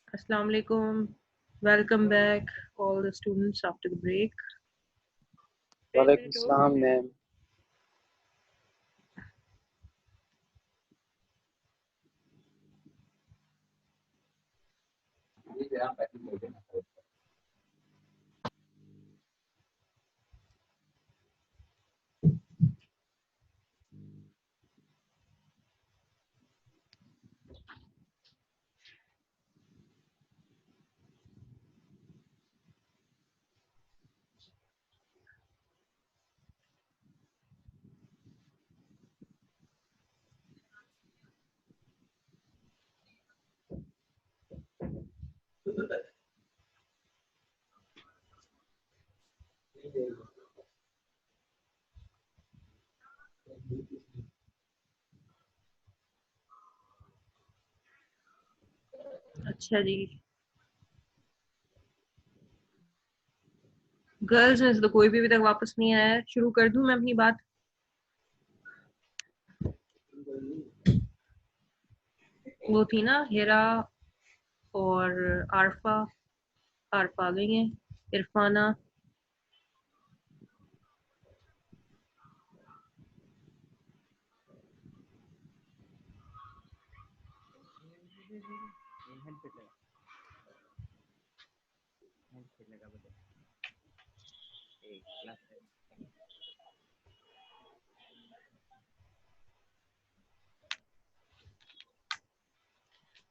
Assalamu alaikum. Welcome back, all the students after the break. वालेकुम सलाम ma'am. अच्छा जी, girls में से तो कोई भी अभी तक वापस नहीं आया है। शुरू कर दूं मैं अपनी बात? वो थी ना हिरा और आरफा। आरफा आ गई हैं, इरफाना।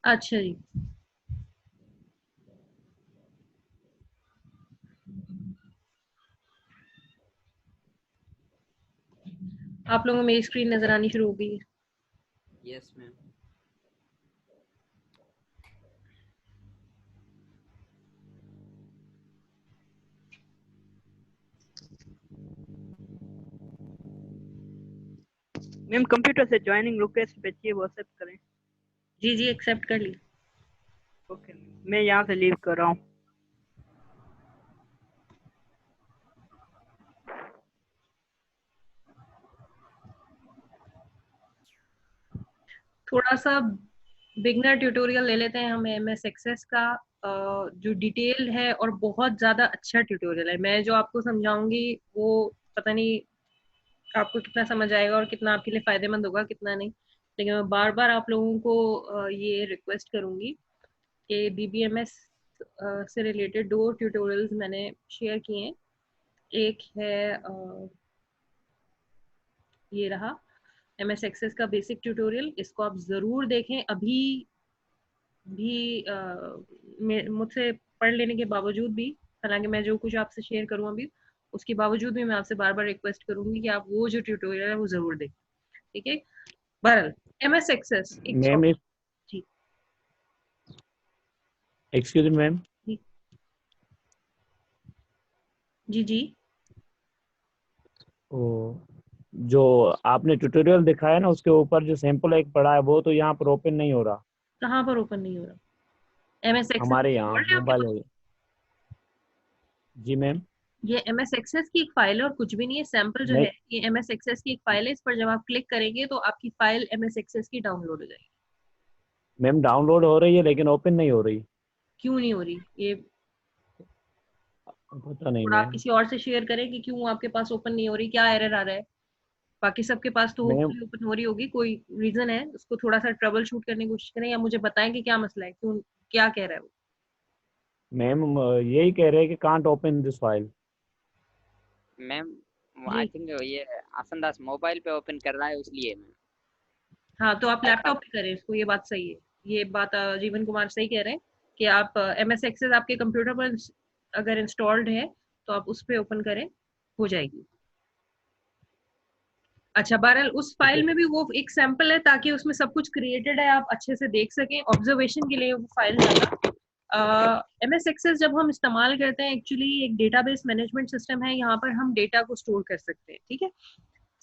अच्छा जी, आप लोगों को मेरी स्क्रीन नजर आनी शुरू हो गई है? Yes ma'am. मैम कंप्यूटर से ज्वाइनिंग रिक्वेस्ट भेजिए, वो एक्सेप्ट करें। जी जी, एक्सेप्ट कर ली। ओके, मैं यहाँ से लीव कर रहा हूँ। थोड़ा सा बिगनर ट्यूटोरियल ले लेते हैं हम एमएस एक्सेस का। जो डिटेल है और बहुत ज्यादा अच्छा ट्यूटोरियल है। मैं जो आपको समझाऊंगी वो पता नहीं आपको कितना समझ आएगा और कितना आपके लिए फायदेमंद होगा, कितना नहीं। लेकिन मैं बार बार आप लोगों को ये रिक्वेस्ट करूंगी कि बीबीएमएस से रिलेटेड दो ट्यूटोरियल्स मैंने शेयर किए हैं। एक है ये रहा एमएस एक्सेस का बेसिक ट्यूटोरियल। इसको आप जरूर देखें। अभी भी मुझसे पढ़ लेने के बावजूद भी, हालांकि मैं जो कुछ आपसे शेयर करूँ अभी, उसके बावजूद भी मैं आपसे बार बार रिक्वेस्ट करूंगी कि आप वो जो ट्यूटोरियल है वो जरूर देखें। ठीक है? बहरहाल एमएस एक्सेस एक मैम सॉफ्ट। जी एक्सक्यूज मी मैम। जी जी जी। ओ, जो आपने ट्यूटोरियल दिखाया ना उसके ऊपर जो सैंपल एक पड़ा है वो तो यहाँ पर ओपन नहीं हो रहा। कहाँ पर ओपन नहीं हो रहा? एमएस एक्सेस हमारे यहाँ है आपके मोबाइल पास? हो। जी मैम। ये एमएस एक्सेस की एक फाइल है और कुछ भी नहीं है। सैंपल जो नहीं है ये एमएस एक्सेस की एक फाइल है। इस पर जब आप क्लिक करेंगे तो आपकी फाइल एमएस एक्सेस की डाउनलोड हो जाएगी। मैम, डाउनलोड हो रही है लेकिन ओपन नहीं हो रही। क्यों नहीं हो रही ये? पता नहीं थोड़ा आप मैम। किसी और से शेयर करें कि क्यों आपके पास ओपन नहीं हो रही, क्या एरर आ रहा है। बाकी सबके पास तो मैम होपफुली ओपन हो रही होगी। कोई रीजन है उसको थोड़ा सा ट्रबल शूट करने की कोशिश करें या मुझे बताएं कि क्या मसला है, क्यों, क्या कह रहा है वो। मैम यही कह रहे हैं कि can't open this file. Ma'am I जी थिंक ये आसन दास मोबाइल पे ओपन कर रहा है इसलिए मैम। हाँ, तो आप लैपटॉप लैपटॉप। पे करें इसको। ये बात सही है। ये बात जीवन कुमार सही कह रहे हैं कि आप एमएस एक्सेस आपके कंप्यूटर पर अगर इंस्टॉल्ड है तो आप उस पे ओपन करें, हो जाएगी। अच्छा, बहरहाल उस ठीक फाइल है। में भी वो एक सैंपल है ताकि उसमें सब कुछ क्रिएटेड है, आप अच्छे से देख सकें। ऑब्जर्वेशन के लिए वो फाइल है। एमएस एक्सेस जब हम इस्तेमाल करते हैं, एक्चुअली एक डेटाबेस मैनेजमेंट सिस्टम है। यहाँ पर हम डेटा को स्टोर कर सकते हैं। ठीक है?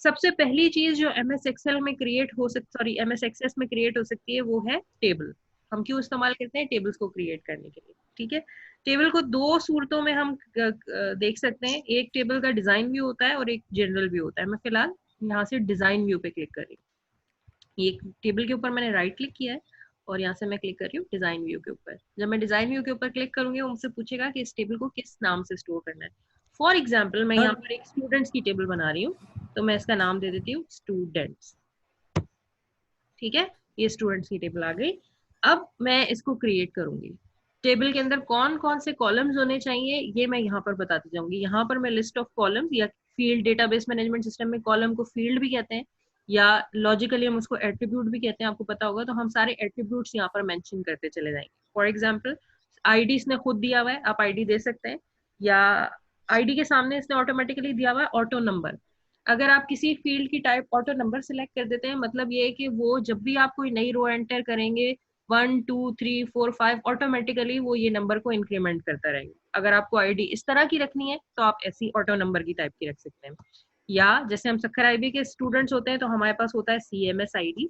सबसे पहली चीज जो एमएस एक्सेल में क्रिएट हो सकती, सॉरी एमएस एक्सेस में क्रिएट हो सकती है, वो है टेबल। हम क्यों इस्तेमाल करते हैं टेबल्स को क्रिएट करने के लिए? ठीक है? टेबल को दो सूरतों में हम देख सकते हैं। एक टेबल का डिजाइन व्यू होता है और एक जनरल व्यू होता है। मैं फिलहाल यहाँ से डिजाइन व्यू पे क्लिक करी। ये टेबल के ऊपर मैंने राइट क्लिक किया है और यहाँ से मैं क्लिक कर रही हूँ डिजाइन व्यू के ऊपर। जब मैं डिजाइन व्यू के ऊपर क्लिक करूंगी वो मुझसे पूछेगा कि इस टेबल को किस नाम से स्टोर करना है। फॉर एग्जाम्पल मैं यहाँ पर एक स्टूडेंट्स की टेबल बना रही हूँ, तो मैं इसका नाम दे देती हूँ स्टूडेंट्स। ठीक है, ये स्टूडेंट्स की टेबल आ गई। अब मैं इसको क्रिएट करूंगी। टेबल के अंदर कौन कौन से कॉलम्स होने चाहिए ये मैं यहाँ पर बताती जाऊंगी। यहाँ पर मैं लिस्ट ऑफ कॉलम्स या फील्ड, डेटाबेस मैनेजमेंट सिस्टम में कॉलम को फील्ड भी कहते हैं या लॉजिकली हम उसको एट्रीब्यूट भी कहते हैं, आपको पता होगा। तो हम सारे एट्रीब्यूट्स यहाँ पर मेंशन करते चले जाएंगे। फॉर एग्जांपल आईडी इसने खुद दिया हुआ है, आप आईडी दे सकते हैं, या आईडी के सामने इसने ऑटोमेटिकली दिया हुआ है ऑटो नंबर। अगर आप किसी फील्ड की टाइप ऑटो नंबर सिलेक्ट कर देते हैं, मतलब ये है कि वो जब भी आप कोई नई रो एंटर करेंगे 1 2 3 4 5 ऑटोमेटिकली वो ये नंबर को इंक्रीमेंट करता रहेगा। अगर आपको आईडी इस तरह की रखनी है तो आप ऐसी ऑटो नंबर की टाइप की रख सकते हैं। या जैसे हम सखर आईबी के स्टूडेंट्स होते हैं तो हमारे पास होता है CMS आईडी,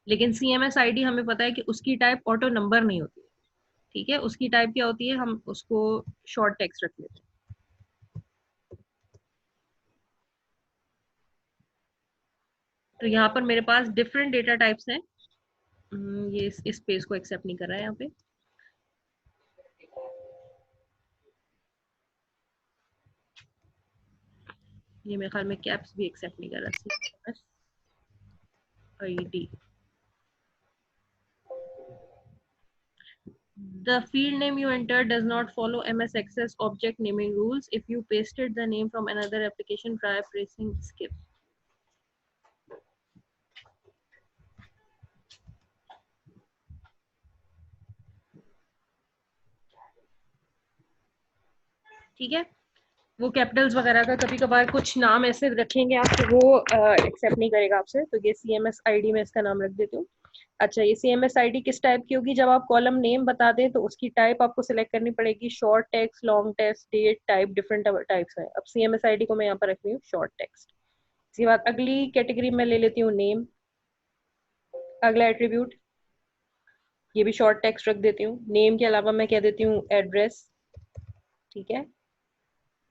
लेकिन CMS आईडी हमें पता है कि उसकी टाइप ऑटो नंबर नहीं होती है। ठीक है, उसकी टाइप क्या होती है, हम उसको शॉर्ट टेक्स्ट रख लेते हैं। तो यहाँ पर मेरे पास डिफरेंट डेटा टाइप्स हैं। ये इस स्पेस को एक्सेप्ट नहीं कर रहा है यहाँ पे। ये मेरे ख्याल में कैप्स भी एक्सेप्ट नहीं कर रहा। CMS ID, the field name you entered does not follow MS Access object naming rules. If you pasted the name from another application, try pressing skip. ठीक है, वो कैपिटल्स वगैरह का कभी कभार कुछ नाम ऐसे रखेंगे आप तो वो एक्सेप्ट नहीं करेगा आपसे। तो ये CMS ID में इसका नाम रख देती हूँ। अच्छा, ये CMS ID किस टाइप की होगी, जब आप कॉलम नेम बता दें तो उसकी टाइप आपको सिलेक्ट करनी पड़ेगी। Short text, long text, date, type, different types है। अब CMS ID को मैं यहाँ पर रख रही हूँ शॉर्ट टेक्स्ट। इसके बाद अगली कैटेगरी में ले लेती हूँ नेम। अगला एट्रीब्यूट, ये भी शॉर्ट टेक्स्ट रख देती हूँ। नेम के अलावा मैं कह देती हूँ एड्रेस। ठीक है,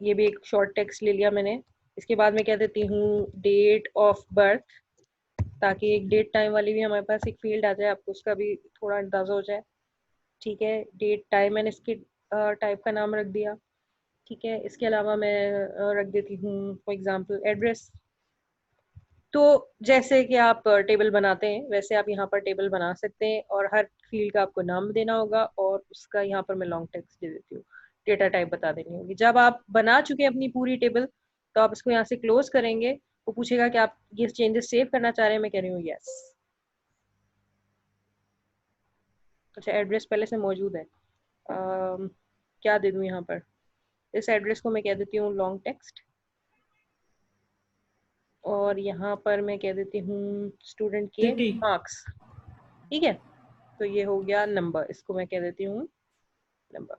ये भी एक शॉर्ट टेक्स्ट ले लिया मैंने। इसके बाद मैं कह देती हूँ डेट ऑफ बर्थ, ताकि एक डेट टाइम वाली भी हमारे पास एक फील्ड आ जाए, आपको उसका भी थोड़ा अंदाजा हो जाए। ठीक है, डेट टाइम मैंने इसके टाइप का नाम रख दिया। ठीक है, इसके अलावा मैं रख देती हूँ फॉर एग्जांपल एड्रेस। तो जैसे कि आप टेबल बनाते हैं वैसे आप यहाँ पर टेबल बना सकते हैं और हर फील्ड का आपको नाम देना होगा और उसका यहाँ पर मैं लॉन्ग टेक्स्ट दे देती हूँ, डेटा टाइप बता देनी होगी। जब आप बना चुके हैं अपनी पूरी टेबल तो आप इसको यहाँ से क्लोज करेंगे। वो पूछेगा कि आप ये चेंजेस सेव करना चाह रहे हैं, मैं कह रही हूँ यस। अच्छा, एड्रेस पहले से मौजूद है। क्या दे दूँ यहाँ पर, इस एड्रेस को मैं कह देती हूँ लॉन्ग टेक्स्ट और यहाँ पर मैं कह देती हूँ स्टूडेंट के मार्क्स। ठीक है, तो ये हो गया नंबर, इसको मैं कह देती हूँ नंबर।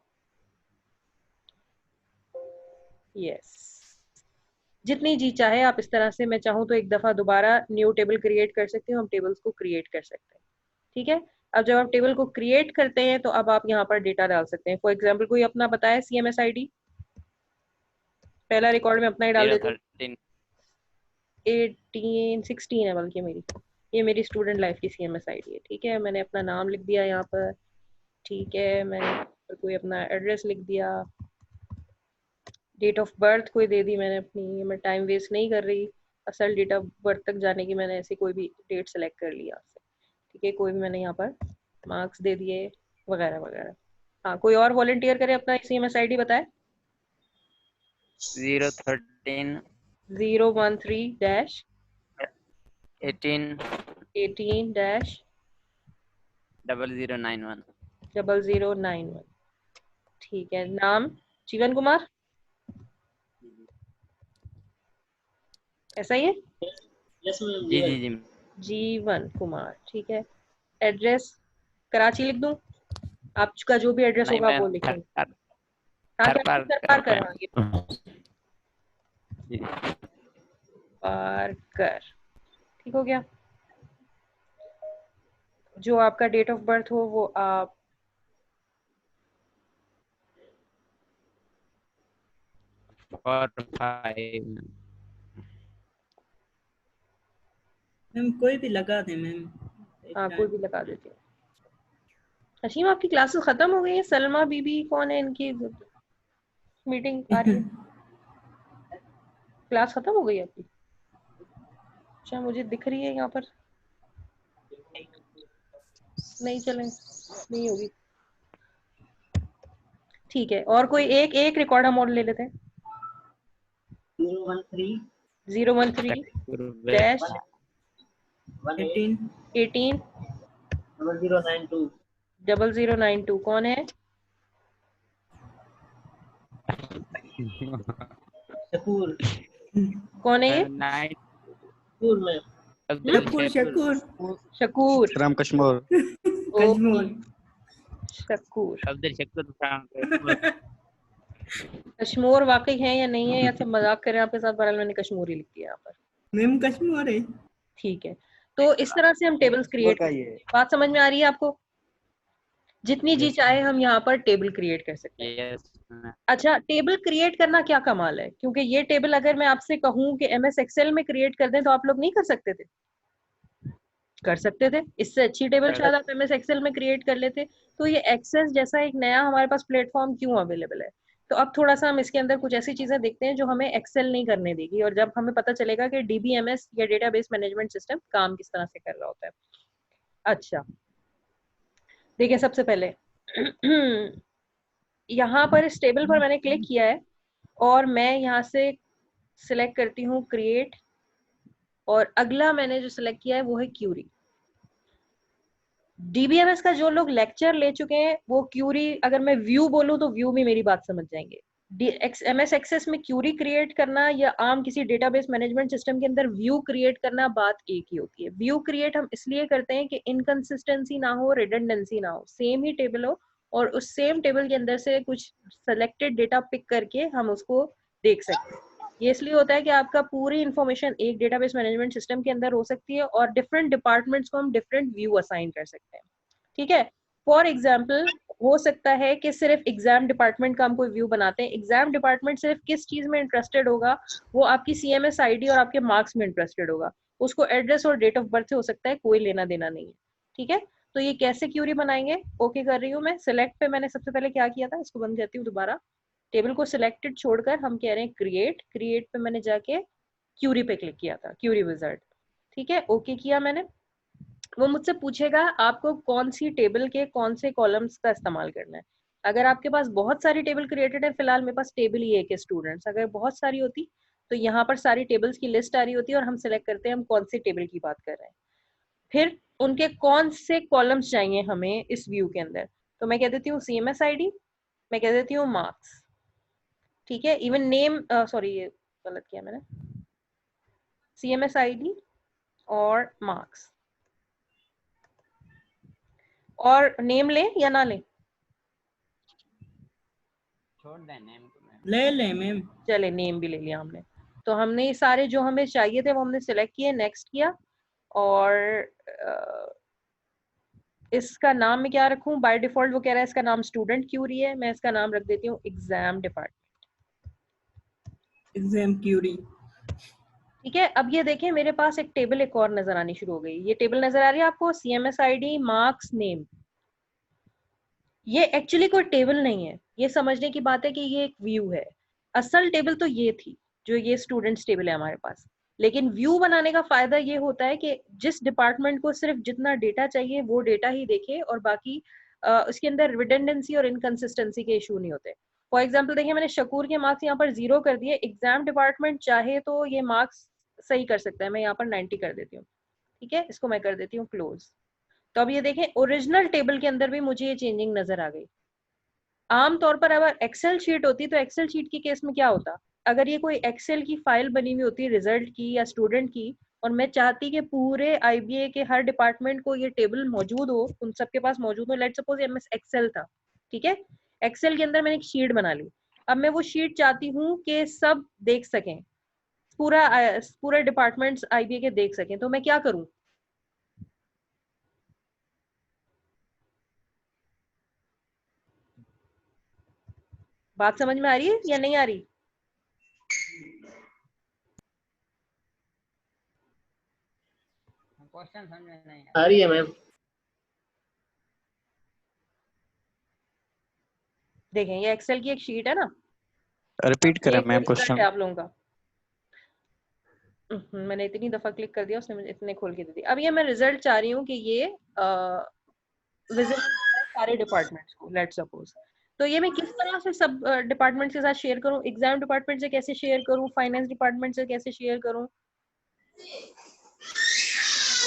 यस, जितनी जी चाहे आप इस तरह से, मैं चाहूँ तो एक दफ़ा दोबारा न्यू टेबल क्रिएट कर सकती हूँ। हम टेबल्स को क्रिएट कर सकते हैं। ठीक है, अब जब आप टेबल को क्रिएट करते हैं तो अब आप यहाँ पर डेटा डाल सकते हैं। फॉर एग्जाम्पल कोई अपना बताए CMS ID, पहला रिकॉर्ड में अपना ही डाल देती हूँ। 16 है बल्कि मेरी, ये मेरी स्टूडेंट लाइफ की CMS ID है। ठीक है, मैंने अपना नाम लिख दिया यहाँ पर। ठीक है, मैंने कोई अपना एड्रेस लिख दिया, डेट ऑफ बर्थ कोई दे दी मैंने अपनी। मैं टाइम वेस्ट नहीं कर रही, असल डेट ऑफ बर्थ तक जाने की मैंने ऐसी कोई भी डेट सेलेक्ट कर लिया। ठीक है, कोई भी मैंने यहाँ पर मार्क्स दे दिए वगैरह वगैरह। हाँ, कोई और वॉलंटियर करे अपना CMS ID बताए। 013 013 18 18 0091। 0091। ठीक है, नाम जीवन कुमार, ऐसा ही है। जी जी जी। जीवन कुमार। ठीक है, एड्रेस कराची लिख दूं, आपका जो भी एड्रेस नहीं होगा वो मैम, लिखेंगे। हाँ, घर क्या पर कर रहा जी। पार कर। ठीक हो गया, जो आपका डेट ऑफ बर्थ हो वो आप 45। मैम कोई भी लगा दे मैम, हाँ कोई भी लगा देती हूँ। हशीम आपकी क्लासेस खत्म हो गई है? सलमा बीबी कौन है इनकी मीटिंग आ रही है? क्लास खत्म हो गई है आपकी? अच्छा मुझे दिख रही है यहाँ पर नहीं, चलें नहीं होगी, ठीक है। और कोई एक एक रिकॉर्ड हम और ले लेते हैं। 013 डैश 18 0092 कौन है? शकूर। कौन है ये? शकूर। इकराम कश्मीर। ओके शकूर। कश्मीर वाकई है या नहीं है, या सिर्फ मजाक करें आपके साथ? बहरहाल मैंने कश्मीर ही लिख दिया यहाँ पर। मैम कश्मीर है। ठीक है, तो इस तरह से हम टेबल्स क्रिएट करते हैं। बात समझ में आ रही है आपको? जितनी जी चाहे हम यहाँ पर टेबल क्रिएट कर सकते हैं। अच्छा, टेबल क्रिएट करना क्या कमाल है, क्योंकि ये टेबल अगर मैं आपसे कहूँ कि MS एक्सेल में क्रिएट कर दें तो आप लोग नहीं कर सकते थे? कर सकते थे। इससे अच्छी टेबल शायद आप MS एक्सेल में क्रिएट कर लेते। तो ये एक्सेस जैसा एक नया हमारे पास प्लेटफॉर्म क्यों अवेलेबल है? तो अब थोड़ा सा हम इसके अंदर कुछ ऐसी चीजें देखते हैं जो हमें एक्सेल नहीं करने देगी, और जब हमें पता चलेगा कि DBMS या डेटाबेस मैनेजमेंट सिस्टम काम किस तरह से कर रहा होता है। अच्छा देखिए, सबसे पहले यहाँ पर इस टेबल पर मैंने क्लिक किया है और मैं यहाँ से सिलेक्ट करती हूँ क्रिएट, और अगला मैंने जो सिलेक्ट किया है वो है क्यूरी। DBMS का जो लोग लेक्चर ले चुके हैं वो क्यूरी, अगर मैं व्यू बोलूं तो व्यू भी मेरी बात समझ जाएंगे। MS एक्सेस में क्यूरी क्रिएट करना या आम किसी डेटाबेस मैनेजमेंट सिस्टम के अंदर व्यू क्रिएट करना बात एक ही होती है। व्यू क्रिएट हम इसलिए करते हैं कि इनकंसिस्टेंसी ना हो, रिडंडेंसी ना हो, सेम ही टेबल हो और उस सेम टेबल के अंदर से कुछ सेलेक्टेड डेटा पिक करके हम उसको देख सकते हैं। ये इसलिए होता है कि आपका पूरी इंफॉर्मेशन एक डेटाबेस मैनेजमेंट सिस्टम के अंदर हो सकती है और डिफरेंट डिपार्टमेंट्स को हम डिफरेंट व्यू असाइन कर सकते हैं। ठीक है, फॉर एग्जाम्पल हो सकता है कि सिर्फ एग्जाम डिपार्टमेंट का हम कोई व्यू बनाते हैं। एग्जाम डिपार्टमेंट सिर्फ किस चीज में इंटरेस्टेड होगा? वो आपकी CMS ID और आपके मार्क्स में इंटरेस्टेड होगा। उसको एड्रेस और डेट ऑफ बर्थ से हो सकता है कोई लेना देना नहीं है। ठीक है, तो ये कैसे क्यूरी बनाएंगे? ओके कर रही हूँ मैं। सिलेक्ट पे मैंने सबसे पहले क्या किया था, इसको बंद करती हूँ दोबारा। टेबल को सिलेक्टेड छोड़कर हम कह रहे हैं क्रिएट। क्रिएट पे मैंने जाके क्यूरी पे क्लिक किया था, क्यूरी विजार्ड। ठीक है, ओके किया मैंने। वो मुझसे पूछेगा आपको कौन सी टेबल के कौन से कॉलम्स का इस्तेमाल करना है। अगर आपके पास बहुत सारी टेबल क्रिएटेड है, फिलहाल मेरे पास टेबल ही एक है स्टूडेंट्स, अगर बहुत सारी होती तो यहाँ पर सारी टेबल्स की लिस्ट आ रही होती है और हम सिलेक्ट करते हैं हम कौन सी टेबल की बात कर रहे हैं। फिर उनके कौन से कॉलम्स चाहिए हमें इस व्यू के अंदर, तो मैं कह देती हूँ CMS ID, मैं कह देती हूँ मार्क्स। ठीक है, इवन नेम, सॉरी ये गलत किया मैंने, CMS ID और मार्क्स। और नेम ले या ना ले? छोड़ दें नेम को मैम। ले ले मैम। चले नेम भी ले लिया हमने। तो हमने ये सारे जो हमें चाहिए थे वो हमने सिलेक्ट किए, नेक्स्ट किया। और इसका नाम मैं क्या रखूं? बाय डिफॉल्ट वो कह रहा है इसका नाम स्टूडेंट क्यूरी है, मैं इसका नाम रख देती हूँ एग्जाम डिपार्टमेंट। Exam Curie. ठीक है, अब ये देखें मेरे पास एक टेबल एक और नजर आनी शुरू हो गई। ये टेबल नजर आ रही है आपको? CMS ID marks name. ये एक्चुअली कोई टेबल नहीं है, ये समझने की बात है कि ये एक व्यू है। असल टेबल तो ये थी जो ये स्टूडेंट्स टेबल है हमारे पास। लेकिन व्यू बनाने का फायदा ये होता है कि जिस डिपार्टमेंट को सिर्फ जितना डेटा चाहिए वो डेटा ही देखे और बाकी उसके अंदर रिडंडेंसी और इनकंसिस्टेंसी के इशू नहीं होते। फॉर एग्जाम्पल देखिए, मैंने शकूर के मार्क्स यहाँ पर 0 कर दिए। एग्जाम डिपार्टमेंट चाहे तो ये मार्क्स सही कर सकता है, मैं यहाँ पर 90 कर देती हूँ। ठीक है, इसको मैं कर देती हूँ क्लोज। तो अब ये देखें ओरिजिनल टेबल के अंदर भी मुझे ये चेंजिंग नजर आ गई। आमतौर पर अगर एक्सेल शीट होती तो एक्सेल शीट के केस में क्या होता, अगर ये कोई एक्सेल की फाइल बनी हुई होती रिजल्ट की या स्टूडेंट की, और मैं चाहती कि पूरे IBA के हर डिपार्टमेंट को ये टेबल मौजूद हो, उन सबके पास मौजूद हो। लेट्स सपोज MS एक्सेल था, ठीक है, एक्सेल के अंदर मैंने एक शीट बना ली। अब मैं वो शीट चाहती हूँ कि सब देख सकें, पूरा पूरे डिपार्टमेंट्स IBA के देख सकें, तो मैं क्या करूँ? बात समझ में आ रही है या नहीं आ रही? क्वेश्चन समझ में नहीं आ रही है मैम। देखें ये एक्सेल की एक शीट है ना, रिपीट करें ये मैम रिजल्ट क्वेश्चन। है आप लोगों का। मैंने इतनी दफा क्लिक कर दिया, उसने मुझे इतने खोल के दे दी। अब ये मैं रिजल्ट चाह रही हूँ कि ये विजिबल सारे डिपार्टमेंट्स को, लेट्स सपोज। तो ये मैं किस तरह से सब डिपार्टमेंट के साथ शेयर करूँ? एग्जाम डिपार्टमेंट से कैसे शेयर करूँ? फाइनेंस डिपार्टमेंट से कैसे शेयर करूँ?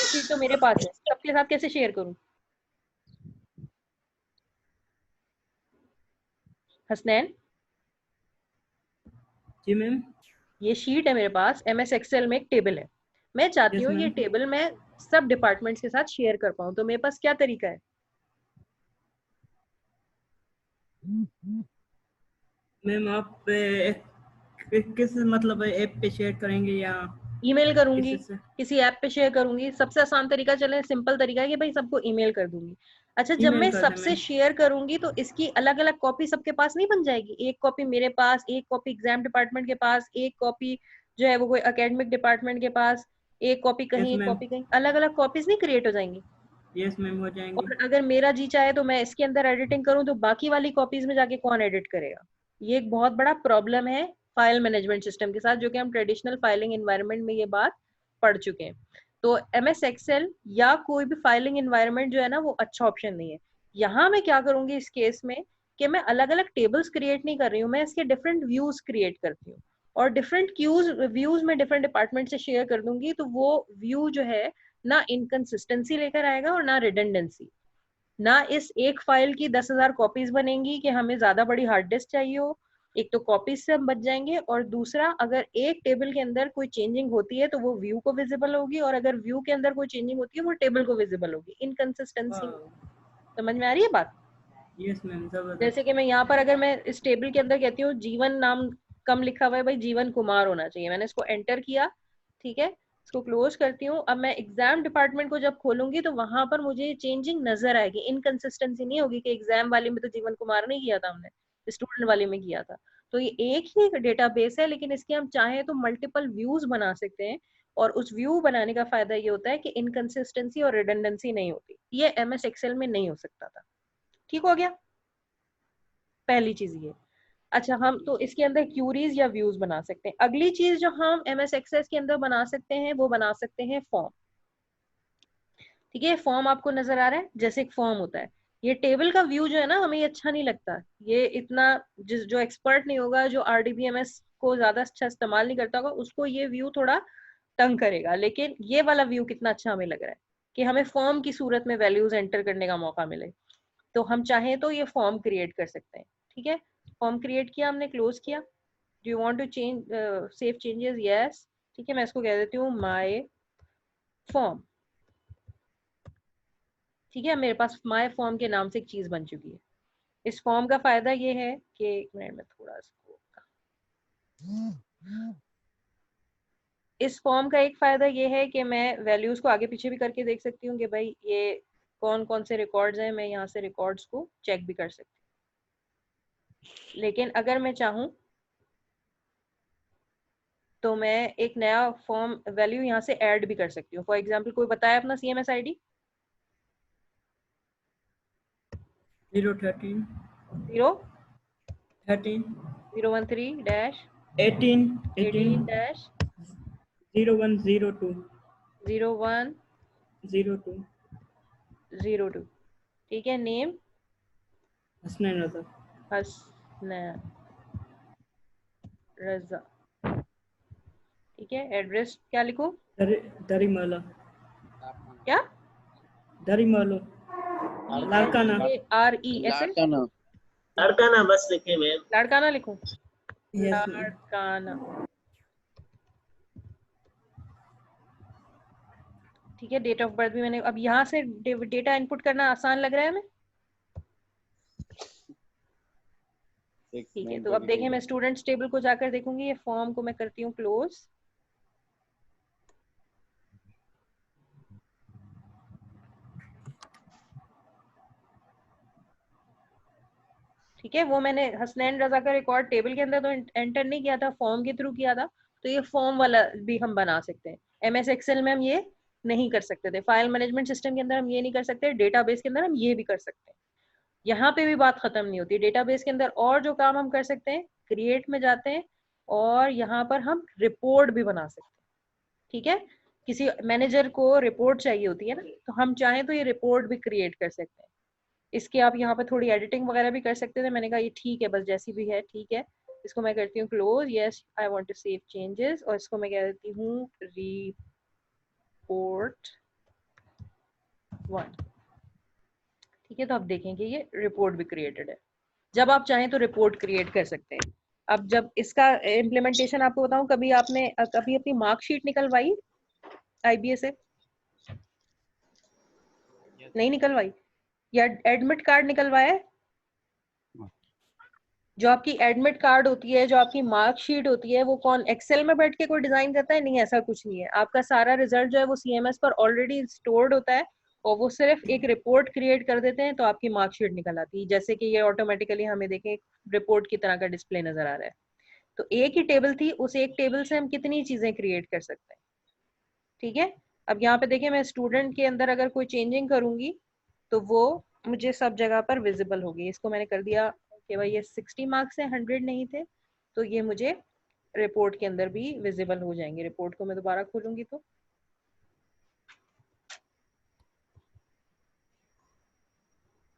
शीट तो मेरे पास है, सबके साथ कैसे शेयर करूँ? हसनैन, जी मैम। ये शीट है मेरे पास, MS एक्सेल में एक टेबल है, मैं चाहती Yes, हूँ ये ma'am. टेबल मैं सब डिपार्टमेंट्स के साथ शेयर कर पाऊँ, तो मेरे पास क्या तरीका है? मैम आप किस मतलब ऐप पे शेयर करेंगे या ईमेल करूंगी, किसी से? किसी ऐप पे शेयर करूंगी। सबसे आसान तरीका, चले सिंपल तरीका है कि भाई सबको ईमेल कर दूंगी। अच्छा, जब ईमेल मैं कर दें सबसे मैम। शेयर करूंगी तो इसकी अलग अलग कॉपी सबके पास नहीं बन जाएगी? एक कॉपी मेरे पास, एक कॉपी एग्जाम डिपार्टमेंट के पास, एक कॉपी जो है वो कोई एकेडमिक डिपार्टमेंट के पास, एक कॉपी कहीं, Yes, एक ma'am. कॉपी कहीं, अलग अलग कॉपीज नहीं क्रिएट हो जाएंगी? यस मैम, हो जाएंगे। और अगर मेरा जी चाहे तो मैं इसके अंदर एडिटिंग करूं, तो बाकी वाली कॉपीज में जाके कौन एडिट करेगा? ये एक बहुत बड़ा प्रॉब्लम है फाइल मैनेजमेंट सिस्टम के साथ, जो कि हम ट्रेडिशनल फाइलिंग एनवायरनमेंट में ये बात पढ़ चुके हैं। तो MS एक्सेल या कोई भी फाइलिंग एनवायरनमेंट जो है ना, वो अच्छा ऑप्शन नहीं है। यहाँ मैं क्या करूंगी इस केस में कि मैं अलग अलग टेबल्स क्रिएट नहीं कर रही हूँ, मैं इसके डिफरेंट व्यूज क्रिएट करती हूँ, और डिफरेंट व्यूज में डिफरेंट डिपार्टमेंट से शेयर कर दूंगी। तो वो व्यू जो है ना इनकंसिस्टेंसी लेकर आएगा और ना रिडंडेंसी। ना इस एक फाइल की 10,000 कॉपीज बनेंगी कि हमें ज्यादा बड़ी हार्ड डिस्क चाहिए हो, एक तो कॉपीज से हम बच जाएंगे, और दूसरा अगर एक टेबल के अंदर कोई चेंजिंग होती है तो वो व्यू को विजिबल होगी, और अगर व्यू के अंदर कोई चेंजिंग होती है वो टेबल को विजिबल होगी। इनकंसिस्टेंसी समझ में आ रही है बात? यस मैम, जबरदस्त। जैसे कि मैं यहाँ पर अगर मैं इस टेबल के अंदर कहती हूँ जीवन नाम कम लिखा हुआ है, भाई जीवन कुमार होना चाहिए, मैंने इसको एंटर किया, ठीक है, इसको क्लोज करती हूँ। अब मैं एग्जाम डिपार्टमेंट को जब खोलूंगी तो वहां पर मुझे चेंजिंग नजर आएगी, इनकंसिस्टेंसी नहीं होगी कि एग्जाम वाले में तो जीवन कुमार नहीं किया था हमने, स्टूडेंट वाले में किया था। तो ये एक ही डेटाबेस है, लेकिन इसके हम चाहें तो मल्टीपल व्यूज बना सकते हैं, और उस व्यू बनाने का फायदा ये होता है कि इनकंसिस्टेंसी और रिडंडेंसी नहीं होती। ये MS एक्सेल में नहीं हो सकता था। ठीक हो गया, पहली चीज ये। अच्छा, हम तो इसके अंदर क्यूरीज या व्यूज बना सकते हैं। अगली चीज जो हम MS एक्सेस के अंदर बना सकते हैं वो बना सकते हैं फॉर्म। ठीक है, फॉर्म आपको नजर आ रहा है जैसे एक फॉर्म होता है। ये टेबल का व्यू जो है ना, हमें ये अच्छा नहीं लगता, ये इतना जो एक्सपर्ट नहीं होगा, जो RDBMS को ज्यादा अच्छा इस्तेमाल नहीं करता होगा, उसको ये व्यू थोड़ा तंग करेगा। लेकिन ये वाला व्यू कितना अच्छा हमें लग रहा है कि हमें फॉर्म की सूरत में वैल्यूज एंटर करने का मौका मिले। तो हम चाहें तो ये फॉर्म क्रिएट कर सकते हैं। ठीक है, फॉर्म क्रिएट किया हमने, क्लोज किया। Do you want to change save changes? Yes. ठीक है, मैं इसको कह देती हूँ माय फॉर्म। ठीक है, मेरे पास माय फॉर्म के नाम से एक चीज बन चुकी है। इस फॉर्म का फायदा ये है कि, एक मिनट में थोड़ा इसको, इस फॉर्म का एक फायदा ये है कि मैं वैल्यूज को आगे पीछे भी करके देख सकती हूँ कि भाई ये कौन कौन से रिकॉर्ड्स हैं, मैं यहाँ से रिकॉर्ड्स को चेक भी कर सकती हूँ। लेकिन अगर मैं चाहूँ तो मैं एक नया फॉर्म वैल्यू यहाँ से ऐड भी कर सकती हूँ। फॉर एग्जांपल, कोई बताया अपना CMS ID? 013 013 dash 18 dash 0102 0102। 02। ठीक है, नेम हसनैन रजा। हसनैन रजा। ठीक है, एड्रेस क्या लिखूं? दरीमाला। क्या? दरीमालो, लाड़काना। RE ऐसे लाड़काना। लाड़काना बस लिखे मैम। लाड़काना लिखूं? Yes ma'am. लाड़काना। ठीक है, डेट ऑफ बर्थ भी मैंने, अब यहाँ से डेटा इनपुट करना आसान लग रहा है हमें। ठीक है, तो अब देखें, मैं स्टूडेंट्स टेबल को जाकर देखूंगी, ये फॉर्म को मैं करती हूँ क्लोज। ठीक है, वो मैंने हसनैन रजा का रिकॉर्ड टेबल के अंदर तो एंटर नहीं किया था, फॉर्म के थ्रू किया था। तो ये फॉर्म वाला भी हम बना सकते हैं। MS एक्सेल में हम ये नहीं कर सकते थे। फाइल मैनेजमेंट सिस्टम के अंदर हम ये नहीं कर सकते, डेटाबेस के अंदर हम ये भी कर सकते हैं। यहाँ पे भी बात खत्म नहीं होती। डेटाबेस के अंदर और जो काम हम कर सकते हैं, क्रिएट में जाते हैं और यहाँ पर हम रिपोर्ट भी बना सकते हैं। ठीक है, किसी मैनेजर को रिपोर्ट चाहिए होती है ना, तो हम चाहें तो ये रिपोर्ट भी क्रिएट कर सकते हैं। इसके आप यहाँ पे थोड़ी एडिटिंग वगैरह भी कर सकते थे। मैंने कहा ये ठीक है, बस जैसी भी है ठीक है। इसको मैं करती हूँ close, yes I want to save changes, और इसको मैं कह देती हूँ रिपोर्ट 1। ठीक है, तो आप देखेंगे ये रिपोर्ट भी क्रिएटेड है। जब आप चाहें तो रिपोर्ट क्रिएट कर सकते हैं। अब जब इसका इम्प्लीमेंटेशन आपको बताऊं, कभी आपने कभी अपनी मार्कशीट निकलवाई आईबीए से? नहीं निकलवाई? या एडमिट कार्ड निकलवाया है? जो आपकी एडमिट कार्ड होती है, जो आपकी मार्कशीट होती है, वो कौन एक्सेल में बैठ के कोई डिजाइन करता है? नहीं, ऐसा कुछ नहीं है। आपका सारा रिजल्ट जो है वो सीएमएस पर ऑलरेडी स्टोर्ड होता है और वो सिर्फ एक रिपोर्ट क्रिएट कर देते हैं तो आपकी मार्कशीट निकल आती है। जैसे कि ये ऑटोमेटिकली हमें देखें एक रिपोर्ट की तरह का डिस्प्ले नजर आ रहा है। तो एक ही टेबल थी, उस एक टेबल से हम कितनी चीजें क्रिएट कर सकते हैं। ठीक है, अब यहाँ पे देखिए मैं स्टूडेंट के अंदर अगर कोई चेंजिंग करूंगी तो वो मुझे सब जगह पर विजिबल होगी। इसको मैंने कर दिया कि भाई ये 60 मार्क्स है, 100 नहीं थे, तो ये मुझे रिपोर्ट के अंदर भी विजिबल हो जाएंगे। रिपोर्ट को मैं दोबारा खोलूंगी तो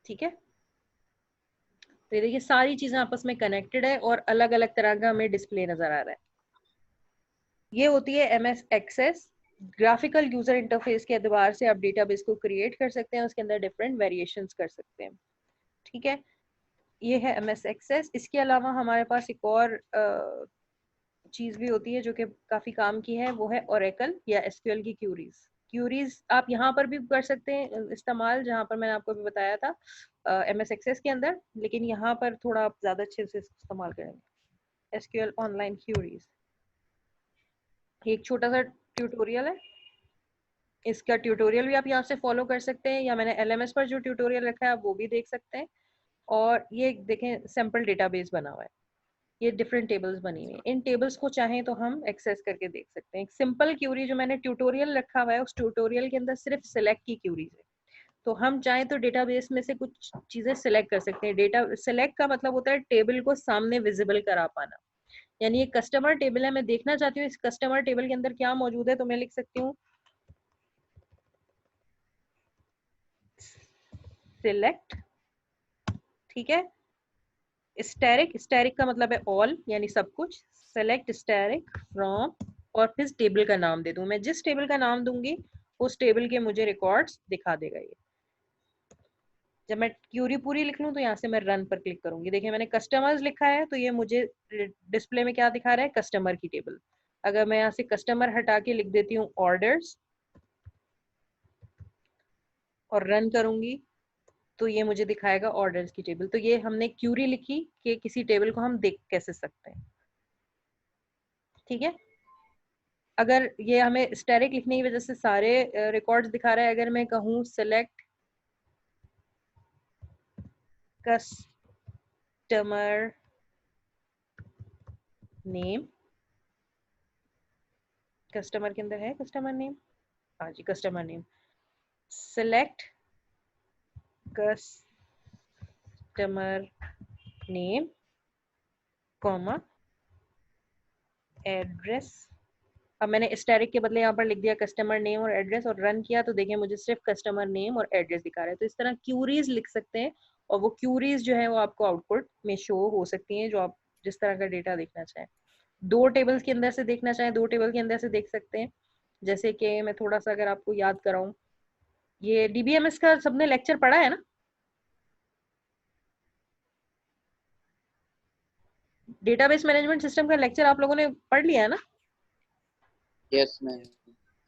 ठीक है, तो ये देखिए सारी चीजें आपस में कनेक्टेड है और अलग अलग तरह का हमें डिस्प्ले नजर आ रहा है। ये होती है MS Access. Graphical user interface के एतबार से आप डेटाबेस को क्रिएट कर सकते हैं, उसके अंदर डिफरेंट वेरिएशंस कर सकते हैं। ठीक है, ये है एमएस एक्सेस। इसके अलावा हमारे पास एक और चीज भी होती है जो कि काफी काम की है, वो है ओरेकल या एसक्यूएल की क्यूरीज। क्यूरीज आप यहाँ पर भी कर सकते हैं इस्तेमाल, जहाँ पर मैंने आपको भी बताया था एमएस एक्सेस के अंदर, लेकिन यहाँ पर थोड़ा आप ज्यादा अच्छे से इस्तेमाल करेंगे। एसक्यूएल ऑनलाइन क्यूरीज एक छोटा सा ट्यूटोरियल है, इसका ट्यूटोरियल भी आप यहाँ से फॉलो कर सकते हैं, या मैंने एलएमएस पर जो ट्यूटोरियल रखा है आप वो भी देख सकते हैं। और ये देखें सैम्पल डेटाबेस बना हुआ है, ये डिफरेंट टेबल्स बनी हुई हैं। इन टेबल्स को चाहें तो हम एक्सेस करके देख सकते हैं। एक सिंपल क्यूरी जो मैंने ट्यूटोरियल रखा हुआ है, उस ट्यूटोरियल के अंदर सिर्फ सिलेक्ट की क्यूरीज है, तो हम चाहें तो डेटाबेस में से कुछ चीजें सिलेक्ट कर सकते हैं। डेटा सिलेक्ट का मतलब होता है टेबल को सामने विजिबल करा पाना। यानी एक कस्टमर टेबल है, मैं देखना चाहती हूँ इस कस्टमर टेबल के अंदर क्या मौजूद है, तो मैं लिख सकती हूँ सिलेक्ट। ठीक है, स्टैरिक, स्टैरिक का मतलब है ऑल यानी सब कुछ। सेलेक्ट स्टैरिक फ्रॉम, और फिर टेबल का नाम दे दूं। मैं जिस टेबल का नाम दूंगी उस टेबल के मुझे रिकॉर्ड्स दिखा देगा ये। जब मैं क्यूरी पूरी लिख लूं तो यहाँ से मैं रन पर क्लिक करूंगी। देखिए मैंने कस्टमर्स लिखा है तो ये मुझे डिस्प्ले में क्या दिखा रहा है, कस्टमर की टेबल। अगर मैं यहाँ से कस्टमर हटा के लिख देती हूँ ऑर्डर्स और रन करूंगी तो ये मुझे दिखाएगा ऑर्डर्स की टेबल। तो ये हमने क्यूरी लिखी कि किसी टेबल को हम देख कैसे सकते हैं। ठीक है, अगर ये हमें स्टैरिक लिखने की वजह से सारे रिकॉर्ड्स दिखा रहा है, अगर मैं कहूँ सिलेक्ट कस्टमर नेम, कस्टमर के अंदर है कस्टमर नेम, हाँ जी customer name, select customer name comma address. अब मैंने स्टैरिक के बदले यहाँ पर लिख दिया कस्टमर नेम और एड्रेस और रन किया तो देखिए मुझे सिर्फ कस्टमर नेम और एड्रेस दिखा रहा है। तो इस तरह क्यूरीज लिख सकते हैं और वो क्यूरीज जो है वो आपको आउटपुट में शो हो सकती हैं, जो आप जिस तरह का डेटा देखना चाहें। दो टेबल्स के अंदर से देखना चाहें, दो टेबल के अंदर से देख सकते हैं। जैसे कि मैं थोड़ा सा अगर आपको याद कराऊं, ये डीबीएमएस का सबने लेक्चर पढ़ा है ना, डेटाबेस मैनेजमेंट सिस्टम का लेक्चर आप लोगों ने पढ़ लिया है ना? Yes ma'am.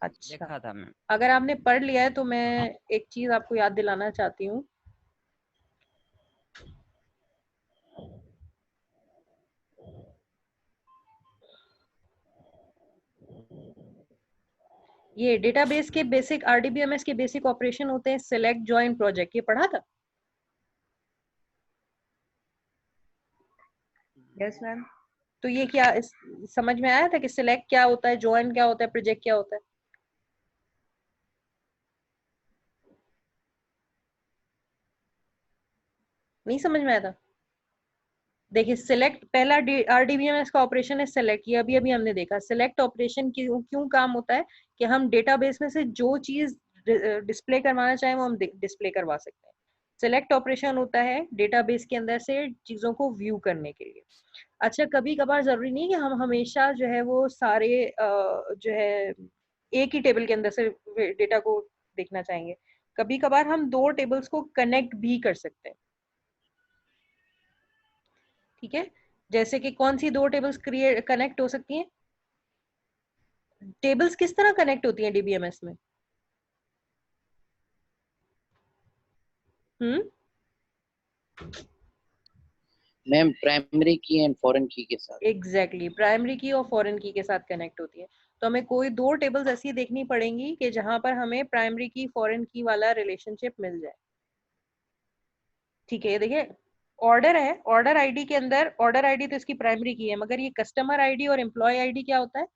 अच्छा, देखा था मैम। अगर आपने पढ़ लिया है तो मैं एक चीज आपको याद दिलाना चाहती हूँ। ये डेटाबेस के बेसिक, आरडीबीएमएस के बेसिक ऑपरेशन होते हैं सिलेक्ट, ज्वाइन, प्रोजेक्ट, ये पढ़ा था? Yes ma'am. तो ये क्या समझ में आया था कि सिलेक्ट क्या होता है, ज्वाइन क्या होता है, प्रोजेक्ट क्या होता है? नहीं समझ में आया था? देखिए सिलेक्ट पहला आरडीबीएमएस का ऑपरेशन है सिलेक्ट, ये अभी अभी हमने देखा। सिलेक्ट ऑपरेशन क्यों क्यों काम होता है कि हम डेटाबेस में से जो चीज डिस्प्ले करवाना चाहें वो हम डिस्प्ले करवा सकते हैं। सिलेक्ट ऑपरेशन होता है डेटाबेस के अंदर से चीजों को व्यू करने के लिए। अच्छा, कभी कभार जरूरी नहीं कि हम हमेशा जो है वो सारे जो है एक ही टेबल के अंदर से डेटा को देखना चाहेंगे। कभी कभार हम दो टेबल्स को कनेक्ट भी कर सकते हैं। ठीक है, जैसे कि कौन सी दो टेबल्स क्रिएट कनेक्ट हो सकती हैं? टेबल्स किस तरह कनेक्ट होती हैं डीबीएमएस में? मैम प्राइमरी की एंड फॉरेन की के साथ। एग्जैक्टली, प्राइमरी की और फॉरेन की के साथ कनेक्ट होती है। तो हमें कोई दो टेबल्स ऐसी देखनी पड़ेंगी कि जहां पर हमें प्राइमरी की फॉरेन की वाला रिलेशनशिप मिल जाए। ठीक है, ये देखिए ऑर्डर है, ऑर्डर आईडी के अंदर ऑर्डर आईडी तो इसकी प्राइमरी की है, मगर ये कस्टमर आईडी और एम्प्लॉय आईडी क्या होता है?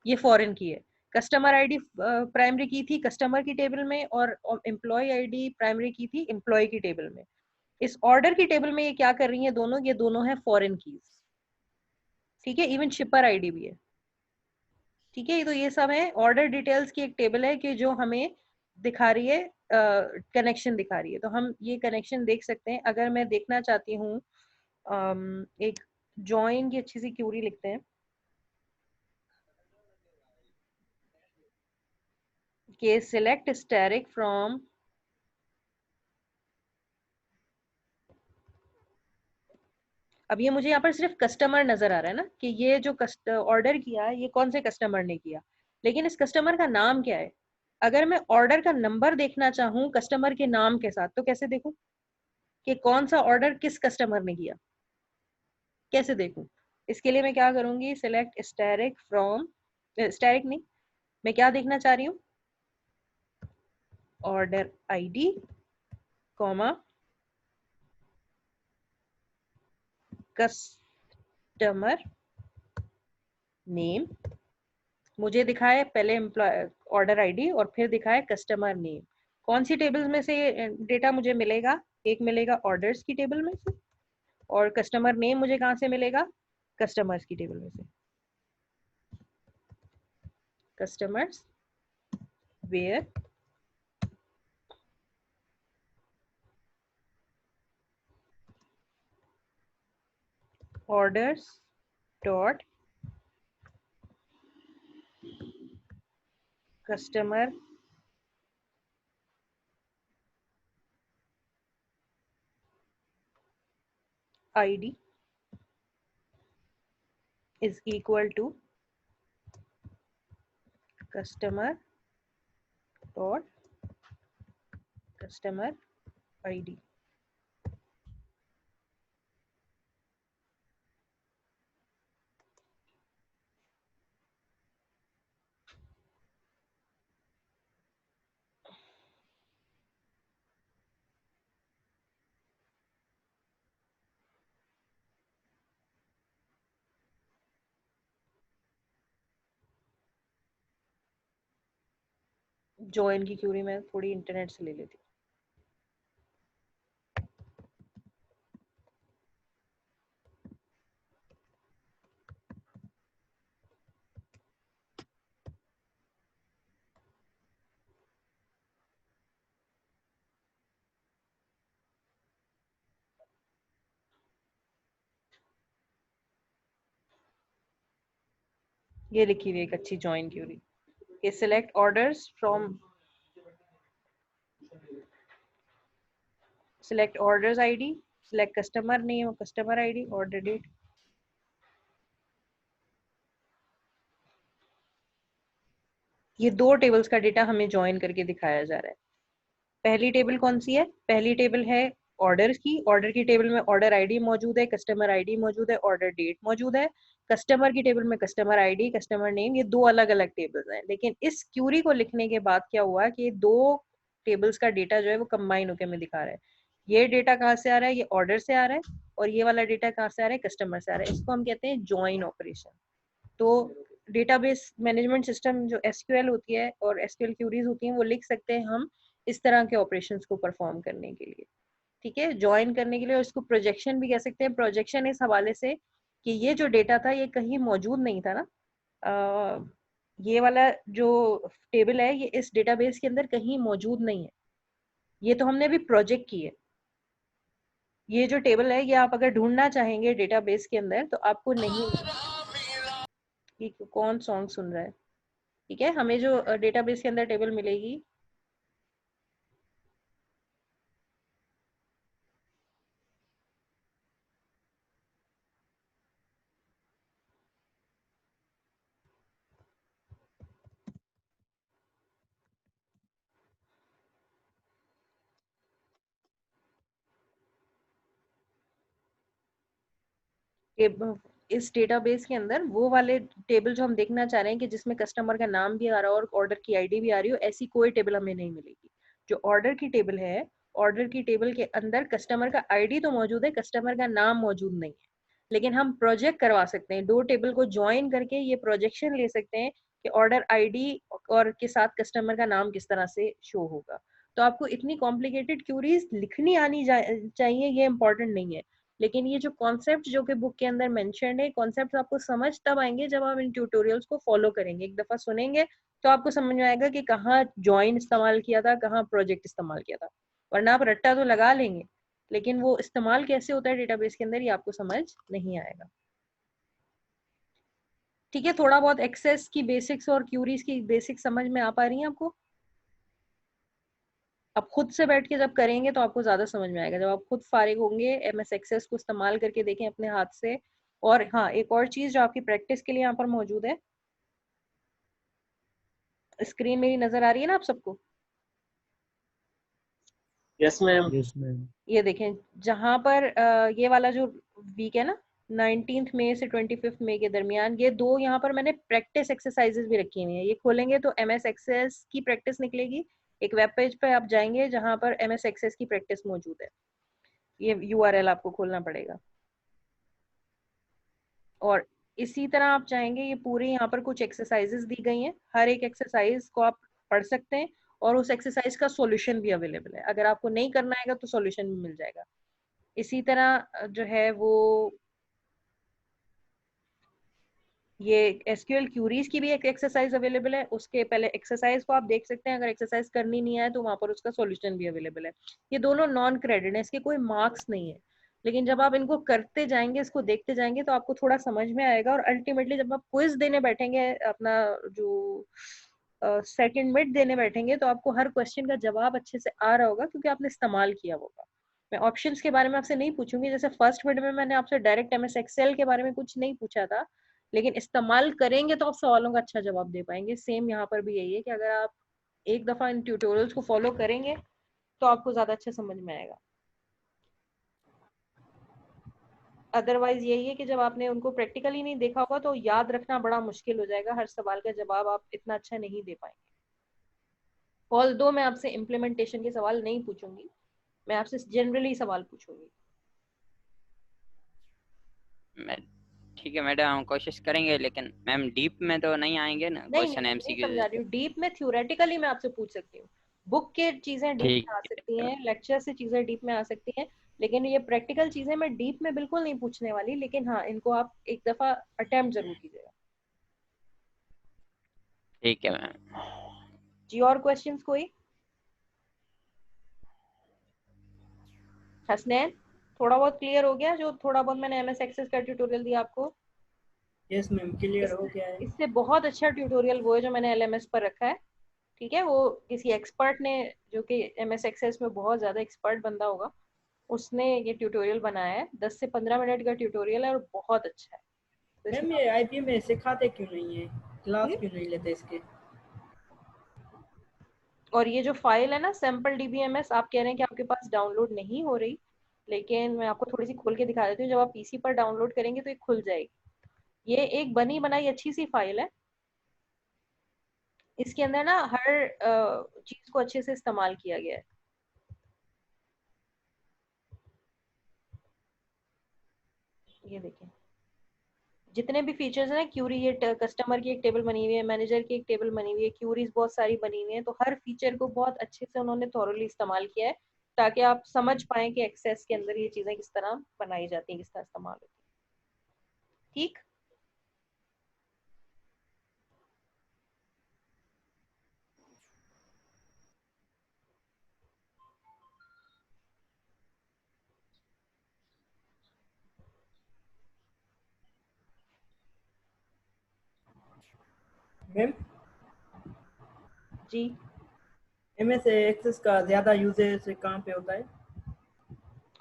ये फॉरेन की है। कस्टमर आईडी प्राइमरी की थी कस्टमर की टेबल में, और एम्प्लॉय आईडी प्राइमरी की थी एम्प्लॉय की टेबल में। इस ऑर्डर की टेबल में ये क्या कर रही है दोनों? ये दोनों है फॉरेन कीज। ठीक है, इवन शिपर आईडी भी है। ठीक है, तो ये सब है ऑर्डर डिटेल्स की एक टेबल है कि जो हमें दिखा रही है कनेक्शन दिखा रही है। तो हम ये कनेक्शन देख सकते हैं। अगर मैं देखना चाहती हूँ एक जॉइन की अच्छी सी क्यूरी लिखते हैं कि सिलेक्ट स्टैटिक फ्रॉम अब ये मुझे यहाँ पर सिर्फ कस्टमर नजर आ रहा है ना कि ये जो ऑर्डर किया है ये कौन से कस्टमर ने किया, लेकिन इस कस्टमर का नाम क्या है? अगर मैं ऑर्डर का नंबर देखना चाहूँ कस्टमर के नाम के साथ तो कैसे देखूं कि कौन सा ऑर्डर किस कस्टमर ने किया? कैसे देखूं? इसके लिए मैं क्या करूंगी? सिलेक्ट स्टैटिक फ्रॉम, स्टैटिक नहीं, मैं क्या देखना चाह रही हूँ? Order ID comma customer name. मुझे दिखाए पहले एम्प्लॉय ऑर्डर आईडी और फिर दिखाए कस्टमर नेम। कौन सी टेबल्स में से डेटा मुझे मिलेगा? एक मिलेगा ऑर्डर्स की टेबल में से, और कस्टमर नेम मुझे कहाँ से मिलेगा? कस्टमर्स की टेबल में से। Customers where orders dot customer ID is equal to customer dot customer ID। Join की क्यूरी मैं थोड़ी इंटरनेट से ले लेती हूँ। ये लिखी हुई एक अच्छी जॉइन क्यूरी कि select orders from select orders ID, select customer name or customer ID, order date। ये दो टेबल्स का डेटा हमें ज्वाइन करके दिखाया जा रहा है। पहली टेबल कौन सी है? पहली टेबल है ऑर्डर की। ऑर्डर की टेबल में ऑर्डर आईडी मौजूद है, कस्टमर आईडी मौजूद है, ऑर्डर डेट मौजूद है। कस्टमर की टेबल में कस्टमर आईडी, कस्टमर नेम, ये दो अलग अलग टेबल्स हैं। लेकिन इस क्यूरी को लिखने के बाद क्या हुआ कि दो टेबल्स का डेटा जो है वो कंबाइन होकर हमें दिखा रहा है। ये डेटा कहाँ से आ रहा है? ये ऑर्डर से आ रहा है, और ये वाला डेटा कहाँ से आ रहा है? कस्टमर से आ रहा है। इसको हम कहते हैं ज्वाइन ऑपरेशन। तो डेटाबेस मैनेजमेंट सिस्टम जो एसक्यूएल होती है और एसक्यूएल क्यूरीज होती हैं वो लिख सकते हैं हम इस तरह के ऑपरेशंस को परफॉर्म करने के लिए। ठीक है, ज्वाइन करने के लिए, और इसको प्रोजेक्शन भी कह सकते हैं। प्रोजेक्शन इस हवाले से कि ये जो डेटा था ये कहीं मौजूद नहीं था ना, ये वाला जो टेबल है ये इस डेटाबेस के अंदर कहीं मौजूद नहीं है, ये तो हमने अभी प्रोजेक्ट की है। ये जो टेबल है ये आप अगर ढूंढना चाहेंगे डेटाबेस के अंदर तो आपको नहीं, ये कौन सॉन्ग सुन रहा है, ठीक है, हमें जो डेटाबेस के अंदर टेबल मिलेगी इस डेटाबेस के अंदर वो वाले टेबल जो हम देखना चाह रहे हैं कि जिसमें कस्टमर का नाम भी आ रहा हो और ऑर्डर की आईडी भी आ रही हो, ऐसी कोई टेबल हमें नहीं मिलेगी। जो ऑर्डर की टेबल है, ऑर्डर की टेबल के अंदर कस्टमर का आईडी तो मौजूद है, कस्टमर का नाम मौजूद नहीं है। लेकिन हम प्रोजेक्ट करवा सकते हैं, दो टेबल को ज्वाइन करके ये प्रोजेक्शन ले सकते हैं कि ऑर्डर आईडी और के साथ कस्टमर का नाम किस तरह से शो होगा। तो आपको इतनी कॉम्प्लिकेटेड क्यूरीज लिखनी आनी चाहिए, ये इंपॉर्टेंट नहीं है। लेकिन ये जो कॉन्सेप्ट जो कि बुक के अंदर मेंशन है, कॉन्सेप्ट आपको समझ तब आएंगे जब आप इन ट्यूटोरियल्स को फॉलो करेंगे। एक दफा सुनेंगे तो आपको समझ में आएगा कि कहाँ ज्वाइन इस्तेमाल किया था, कहाँ प्रोजेक्ट इस्तेमाल किया था। वरना आप रट्टा तो लगा लेंगे, लेकिन वो इस्तेमाल कैसे होता है डेटाबेस के अंदर ये आपको समझ नहीं आएगा। ठीक है, थोड़ा बहुत एक्सेस की बेसिक्स और क्यूरीज की बेसिक्स समझ में आ पा रही हैं आपको? अब खुद से बैठ के जब करेंगे तो आपको ज्यादा समझ में आएगा, जब आप खुद फारिग होंगे एमएस एक्सेस को इस्तेमाल करके देखें अपने हाथ से। और हाँ, एक और चीज जो आपकी प्रैक्टिस के लिए यहाँ पर मौजूद है, स्क्रीन मेरी नजर आ रही है ना आप सबको? Yes ma'am. Yes ma'am. ये देखें, जहां पर ये वाला जो वीक है ना, 19 मई से 25 मई के दरमियान, ये दो यहाँ पर मैंने प्रैक्टिस एक्सरसाइजेस भी रखी हुई हैं। ये खोलेंगे तो एमएस एक्सेस की प्रैक्टिस निकलेगी। एक वेब पेज पे आप जाएंगे जहां पर एमएस एक्सेस की प्रैक्टिस मौजूद है, ये यूआरएल आपको खोलना पड़ेगा। और इसी तरह आप चाहेंगे, ये पूरी यहाँ पर कुछ एक्सरसाइजेस दी गई हैं, हर एक एक्सरसाइज को आप पढ़ सकते हैं और उस एक्सरसाइज का सॉल्यूशन भी अवेलेबल है। अगर आपको नहीं करना है तो सॉल्यूशन भी मिल जाएगा। इसी तरह जो है वो ये एसक्यूएल क्यूरीज की भी एक एक्सरसाइज अवेलेबल है, उसके पहले एक्सरसाइज को आप देख सकते हैं। अगर एक्सरसाइज करनी नहीं आए तो वहां पर उसका सॉल्यूशन भी अवेलेबल है। ये दोनों नॉन क्रेडिट है, इसके कोई मार्क्स नहीं है, लेकिन जब आप इनको करते जाएंगे, इसको देखते जाएंगे तो आपको थोड़ा समझ में आएगा। और अल्टीमेटली जब आप क्विज देने बैठेंगे, अपना जो सेकंड मिड देने बैठेंगे, तो आपको हर क्वेश्चन का जवाब अच्छे से आ रहा होगा क्योंकि आपने इस्तेमाल किया होगा। मैं ऑप्शंस के बारे में आपसे नहीं पूछूंगी, जैसे फर्स्ट मिड में मैंने आपसे डायरेक्ट एमएस एक्सेल के बारे में कुछ नहीं पूछा था, लेकिन इस्तेमाल करेंगे तो आप सवालों का अच्छा जवाब दे पाएंगे। सेम यहाँ पर भी यही है कि अगर आप एक दफा इन ट्यूटोरियल्स को फॉलो करेंगे तो आपको ज्यादा अच्छा समझ में आएगा। अदरवाइज यही है कि जब आपने उनको प्रैक्टिकली नहीं देखा होगा तो याद रखना बड़ा मुश्किल हो जाएगा, हर सवाल का जवाब आप इतना अच्छा नहीं दे पाएंगे। ऑल्दो मैं आपसे इम्प्लीमेंटेशन के सवाल नहीं पूछूंगी, मैं आपसे जनरली सवाल पूछूंगी। ठीक है मैडम, हम कोशिश करेंगे, लेकिन मैम डीप में तो नहीं आएंगे ना क्वेश्चन एमसीक्यू? समझा रही हूँ, डीप में थ्योरेटिकली मैं आपसे पूछ सकती हूँ, बुक के चीजें डीप में आ सकती हैं, लेक्चर से चीजें डीप में आ सकती हैं, लेकिन ये प्रैक्टिकल चीजें मैं डीप में बिल्कुल नहीं पूछने वाली। लेकिन हाँ, इनको आप एक दफा अटेम्प्ट जरूर कीजिएगा। ठीक है मैम। जी, और क्वेश्चंस कोई? हसनैन, थोड़ा बहुत क्लियर हो गया जो थोड़ा बहुत मैंने एमएस एक्सेस का ट्यूटोरियल दिया आपको? यस मैम, क्लियर हो गया है। इससे बहुत अच्छा ट्यूटोरियल वो है जो मैंने एलएमएस पर रखा है, ठीक है, वो किसी एक्सपर्ट ने, जो कि एमएस एक्सेस में बहुत ज्यादा एक्सपर्ट बंदा होगा, उसने ये ट्यूटोरियल बनाया है। 10 से 15 मिनट का ट्यूटोरियल है और बहुत अच्छा है। तो मैम ये आईपीएम में सिखाते क्यों नहीं है, क्लास क्यों नहीं लेते इसके? और ये जो फाइल है ना सैम्पल डीबीएमएस, आप कह रहे हैं कि आपके पास डाउनलोड नहीं हो रही, लेकिन मैं आपको थोड़ी सी खोल के दिखा देती हूँ। जब आप पीसी पर डाउनलोड करेंगे तो ये खुल जाएगी। ये एक बनी बनाई अच्छी सी फाइल है, इसके अंदर ना हर चीज को अच्छे से इस्तेमाल किया गया है। ये देखें, जितने भी फीचर्स हैं, क्यूरी, ये कस्टमर की एक टेबल बनी हुई है, मैनेजर की एक टेबल बनी हुई है, क्यूरीज बहुत सारी बनी हुई है, तो हर फीचर को बहुत अच्छे से उन्होंने थॉरोली इस्तेमाल किया है। ताकि आप समझ पाएं कि एक्सेस के अंदर ये चीजें किस तरह बनाई जाती हैं, किस तरह इस्तेमाल होती है। ठीक, मैम जी। MS एक्सेस का ज्यादा यूजेस कहाँ पे होता है?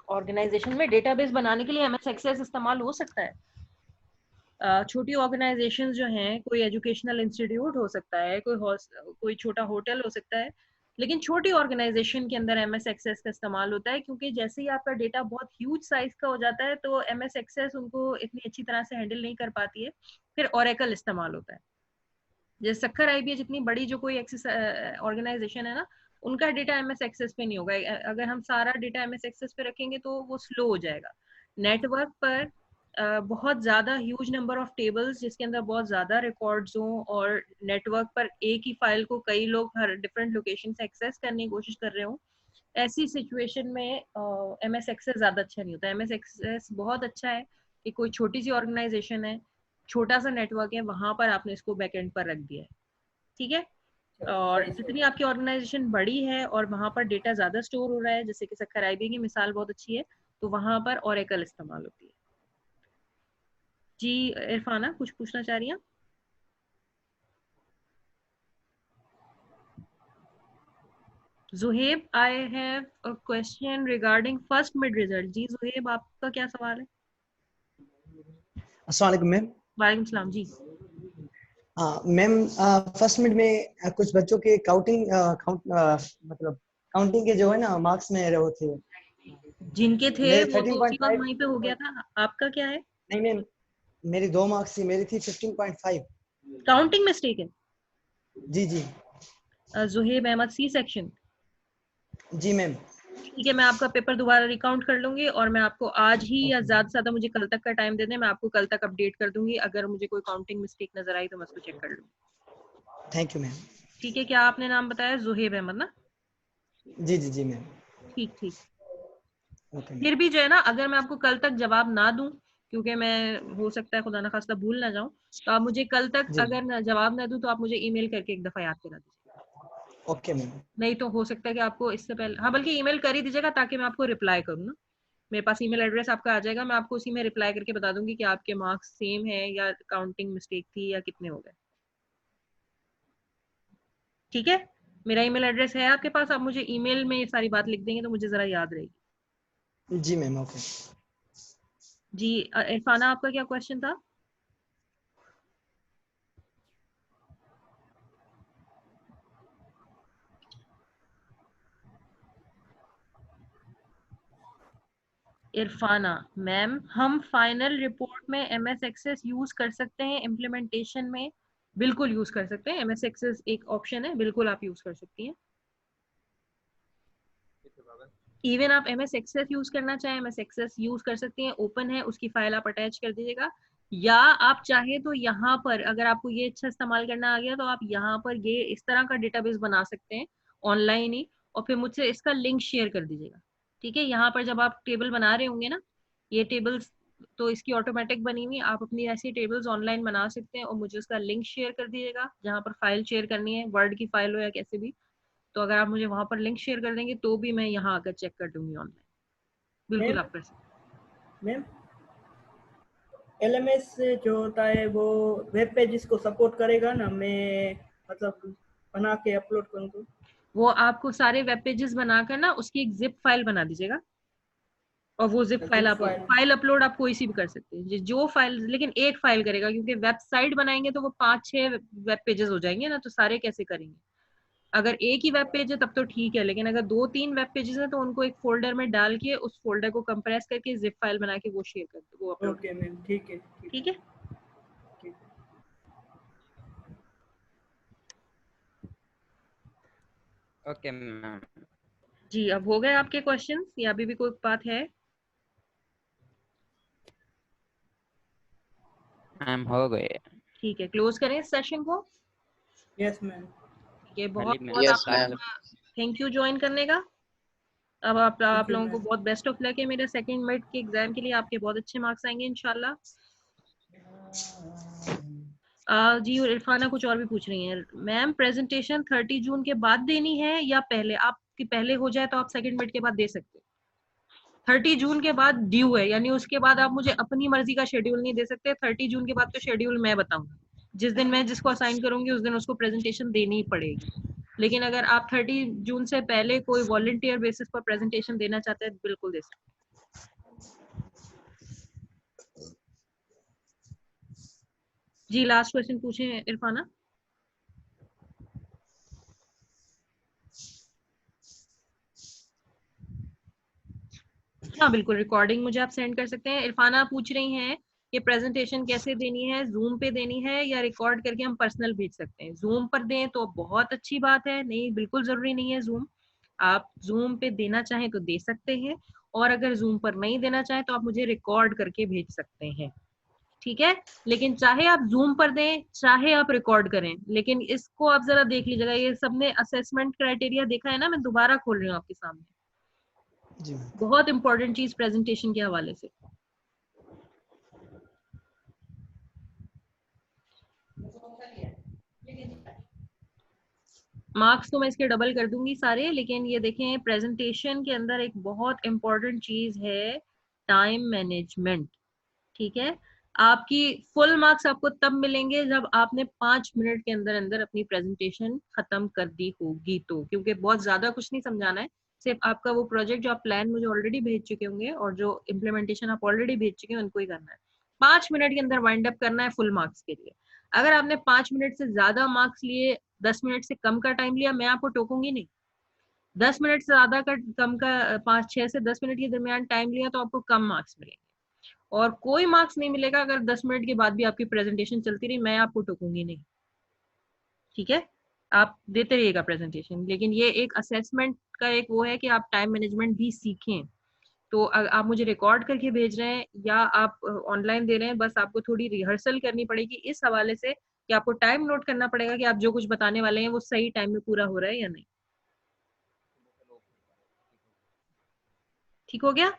ऑर्गेनाइजेशन में डेटाबेस बनाने के लिए MS एक्सेस इस्तेमाल हो सकता है। छोटी ऑर्गेनाइजेशंस जो हैं, कोई एजुकेशनल इंस्टीट्यूट हो सकता है, कोई छोटा होटल हो सकता है, लेकिन छोटी ऑर्गेनाइजेशन के अंदर MS एक्सेस का इस्तेमाल होता है, क्योंकि जैसे ही आपका डेटा बहुत ह्यूज साइज का हो जाता है तो MS एक्सेस उनको इतनी अच्छी तरह से हैंडल नहीं कर पाती है, फिर ओरेकल इस्तेमाल होता है। जैसे सक्कर IBA जितनी बड़ी जो कोई एक्सेस ऑर्गेनाइजेशन है ना, उनका डेटा MS एक्सेस पे नहीं होगा। अगर हम सारा डेटा MS एक्सेस पे रखेंगे तो वो स्लो हो जाएगा। नेटवर्क पर बहुत ज्यादा ह्यूज नंबर ऑफ टेबल्स जिसके अंदर बहुत ज्यादा रिकॉर्ड्स हों, और नेटवर्क पर एक ही फाइल को कई लोग हर डिफरेंट लोकेशन से एक्सेस करने की कोशिश कर रहे हों, ऐसी सिचुएशन में MS एक्सेस ज्यादा अच्छा नहीं होता। MS एक्सेस बहुत अच्छा है कि कोई छोटी सी ऑर्गेनाइजेशन है, छोटा सा नेटवर्क है, वहां पर आपने इसको बैकएंड पर रख दिया है। ठीक है, और जितनी आपकी ऑर्गेनाइजेशन बड़ी है और वहां पर डेटा ज्यादा स्टोर हो रहा है, जैसे कि सक्कर IBA की मिसाल बहुत अच्छी है, तो वहां पर ओरेकल इस्तेमाल होती है। जी इरफाना, कुछ पूछना चाह रही हैं? Zuhaib, I have a question regarding first mid result. जी जुहेब, आपका क्या सवाल है? अस्सलाम वालेकुम मैम। वालेकुम सलाम जी। मैम फर्स्ट मिड में कुछ बच्चों के मतलब काउंटिंग के जो है ना मार्क्स में रहे थे। जिनके थे मेरे वो तो उसी वक्त 13.5 वहीं पे हो गया था। आपका क्या है? नहीं मैम, मेरी 2 मार्क्स थी, मेरी थी 15.5। काउंटिंग मिस्टेक है। जी जी जुहेब अहमद, C सेक्शन। जी मैम। ठीक है, मैं आपका पेपर दोबारा रिकाउंट कर लूंगी और मैं आपको आज ही या ज्यादा से ज्यादा मुझे कल तक का टाइम दे दें, मैं आपको कल तक अपडेट कर दूंगी। अगर मुझे कोई काउंटिंग मिस्टेक नजर आई तो मैं उसको चेक कर लूंगी। Thank you ma'am. ठीक है, क्या आपने नाम बताया? जुहेब अहमद ना? जी जी जी मैम। ठीक ठीक। ओके फिर भी जो है ना, अगर मैं आपको कल तक जवाब ना दूं, क्योंकि मैं हो सकता है खुदा ना खास्ता भूल ना जाऊं, तो आप मुझे कल तक जी अगर जवाब ना दूं तो आप मुझे ईमेल करके एक दफा याद करा दीजिए। Okay ma'am. नहीं तो हो सकता है कि आपको इससे पहले, हाँ बल्कि ईमेल कर ही दीजिएगा ताकि मैं आपको रिप्लाई करूँ ना। मेरे पास ईमेल एड्रेस आपका आ जाएगा, मैं आपको उसी में रिप्लाई करके बता दूंगी कि आपके मार्क्स सेम है या काउंटिंग मिस्टेक थी या कितने हो गए। ठीक है, मेरा ईमेल एड्रेस है आपके पास, आप मुझे ईमेल में ये सारी बात लिख देंगे तो मुझे जरा याद रहेगी। जी मैम। ओके जी इरफाना, आपका क्या क्वेश्चन था? इरफाना मैम, हम फाइनल रिपोर्ट में MS एक्सेस यूज कर सकते हैं इम्प्लीमेंटेशन में? बिल्कुल यूज कर सकते हैं। MS एक्सेस एक ऑप्शन है, बिल्कुल आप यूज कर सकती हैं। इवन आप MS एक्सेस यूज करना चाहें, MS एक्सेस यूज कर सकती हैं, ओपन है, उसकी फाइल आप अटैच कर दीजिएगा। या आप चाहे तो यहाँ पर, अगर आपको ये अच्छा इस्तेमाल करना आ गया तो आप यहाँ पर ये इस तरह का डेटाबेस बना सकते हैं ऑनलाइन ही, और फिर मुझसे इसका लिंक शेयर कर दीजिएगा। ठीक है, यहाँ पर जब आप टेबल बना रहे होंगे ना, ये टेबल्स तो इसकी ऑटोमेटिक बनी हुई, आप अपनी ऐसी टेबल्स ऑनलाइन बना सकते हैं और मुझे उसका लिंक शेयर कर दीजिएगा। जहाँ पर फाइल शेयर करनी है, वर्ड की फाइल हो या कैसे भी, तो अगर आप मुझे वहां पर लिंक शेयर कर देंगे तो भी मैं यहाँ आकर चेक कर दूंगी ऑनलाइन। बिल्कुल मैम आप कर सकते। मैम LMS जो होता है वो वेब पेजेस को सपोर्ट करेगा ना? मैं मतलब बना के अपलोड करूँ तो? वो आपको सारे वेब पेजेस बनाकर ना उसकी एक जिप फाइल बना दीजिएगा, और वो जिप फाइल जिप आप फाइल। फाइल अपलोड आप कोई सी भी कर सकते हैं, जो फाइल, लेकिन एक फाइल करेगा, क्योंकि वेबसाइट बनाएंगे तो वो 5-6 वेब पेजेस हो जाएंगे ना, तो सारे कैसे करेंगे? अगर एक ही वेब पेज है तब तो ठीक है, लेकिन अगर 2-3 वेब पेजेस हैं तो उनको एक फोल्डर में डाल के उस फोल्डर को कंप्रेस करके जिप फाइल बना के वो शेयर कर दो, वो अपलोड। ओके मैम, ठीक है ठीक है। ठीक है। Okay ma'am. जी, अब हो गए आपके क्वेश्चंस या अभी भी कोई बात है? मैम हो गए। ठीक है, क्लोज करें इस सेशन को। Yes ma'am. ठीक है, बहुत खाली मैं बहुत यस आपका मैम। थैंक यू ज्वाइन करने का। अब आप you, लोगों को ma'am. बहुत बेस्ट ऑफ लक है मेरे सेकंड मिड के एग्जाम के लिए, आपके बहुत अच्छे मार्क्स आएंगे इंशाल्लाह। जी, और इरफाना कुछ और भी पूछ रही हैं। मैम प्रेजेंटेशन 30 जून के बाद देनी है या पहले? आपकी पहले हो जाए तो आप सेकंड मिड के बाद दे सकते हैं। 30 जून के बाद ड्यू है, यानी उसके बाद आप मुझे अपनी मर्जी का शेड्यूल नहीं दे सकते। 30 जून के बाद तो शेड्यूल मैं बताऊंगी, जिस दिन मैं जिसको असाइन करूंगी उस दिन उसको प्रेजेंटेशन देनी ही पड़ेगी। लेकिन अगर आप 30 जून से पहले कोई वॉलंटियर बेसिस पर प्रेजेंटेशन देना चाहते हैं बिल्कुल दे सकते हैं। जी लास्ट क्वेश्चन पूछे इरफाना। हाँ बिल्कुल, रिकॉर्डिंग मुझे आप सेंड कर सकते हैं। इरफाना पूछ रही हैं कि प्रेजेंटेशन कैसे देनी है, जूम पे देनी है या रिकॉर्ड करके हम पर्सनल भेज सकते हैं? जूम पर दें तो बहुत अच्छी बात है, नहीं बिल्कुल जरूरी नहीं है जूम। आप जूम पे देना चाहें तो दे सकते हैं, और अगर जूम पर नहीं देना चाहें तो आप मुझे रिकॉर्ड करके भेज सकते हैं, ठीक है। लेकिन चाहे आप जूम पर दें चाहे आप रिकॉर्ड करें, लेकिन इसको आप जरा देख लीजिएगा, ये सबने असेसमेंट क्राइटेरिया देखा है ना, मैं दोबारा खोल रही हूँ आपके सामने। जी बहुत इंपॉर्टेंट चीज प्रेजेंटेशन के हवाले से। मार्क्स तो मैं इसके डबल कर दूंगी सारे, लेकिन ये देखें प्रेजेंटेशन के अंदर एक बहुत इंपॉर्टेंट चीज है टाइम मैनेजमेंट, ठीक है। आपकी फुल मार्क्स आपको तब मिलेंगे जब आपने 5 मिनट के अंदर अंदर अपनी प्रेजेंटेशन खत्म कर दी होगी, तो क्योंकि बहुत ज्यादा कुछ नहीं समझाना है, सिर्फ आपका वो प्रोजेक्ट जो आप प्लान मुझे ऑलरेडी भेज चुके होंगे और जो इम्प्लीमेंटेशन आप ऑलरेडी भेज चुके हैं उनको ही करना है। 5 मिनट के अंदर वाइंड अप करना है फुल मार्क्स के लिए। अगर आपने 5 मिनट से ज्यादा मार्क्स लिए, 10 मिनट से कम का टाइम लिया, मैं आपको टोकूंगी नहीं। 10 मिनट से ज्यादा का कम का 5-6 से 10 मिनट के दरमियान टाइम लिया तो आपको कम मार्क्स मिलेंगे, और कोई मार्क्स नहीं मिलेगा अगर 10 मिनट के बाद भी आपकी प्रेजेंटेशन चलती रही, मैं आपको टोकूंगी नहीं, ठीक है। आप देते रहिएगा प्रेजेंटेशन, लेकिन ये एक असेसमेंट का एक वो है कि आप टाइम मैनेजमेंट भी सीखें। तो आप मुझे रिकॉर्ड करके भेज रहे हैं या आप ऑनलाइन दे रहे हैं, बस आपको थोड़ी रिहर्सल करनी पड़ेगी इस हवाले से कि आपको टाइम नोट करना पड़ेगा कि आप जो कुछ बताने वाले हैं वो सही टाइम में पूरा हो रहा है या नहीं। ठीक हो गया?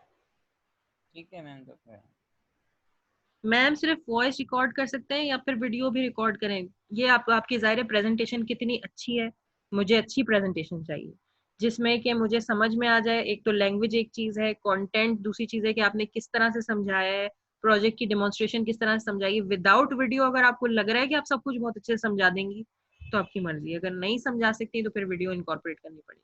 ठीक है मैम। तो फिर मैम सिर्फ वॉइस रिकॉर्ड कर सकते हैं या फिर वीडियो भी रिकॉर्ड करें? ये आपकी ज़ाहिर प्रेजेंटेशन कितनी अच्छी है, मुझे अच्छी प्रेजेंटेशन चाहिए जिसमें कि मुझे समझ में आ जाए। एक तो लैंग्वेज एक चीज़ है, कंटेंट दूसरी चीज़ है कि आपने किस तरह से समझाया है, प्रोजेक्ट की डेमोन्स्ट्रेशन किस तरह से समझाई। विदाउट वीडियो अगर आपको लग रहा है कि आप सब कुछ बहुत अच्छे से समझा देंगी तो आपकी मर्जी, अगर नहीं समझा सकती तो फिर वीडियो इनकॉर्पोरेट करनी पड़ेगी।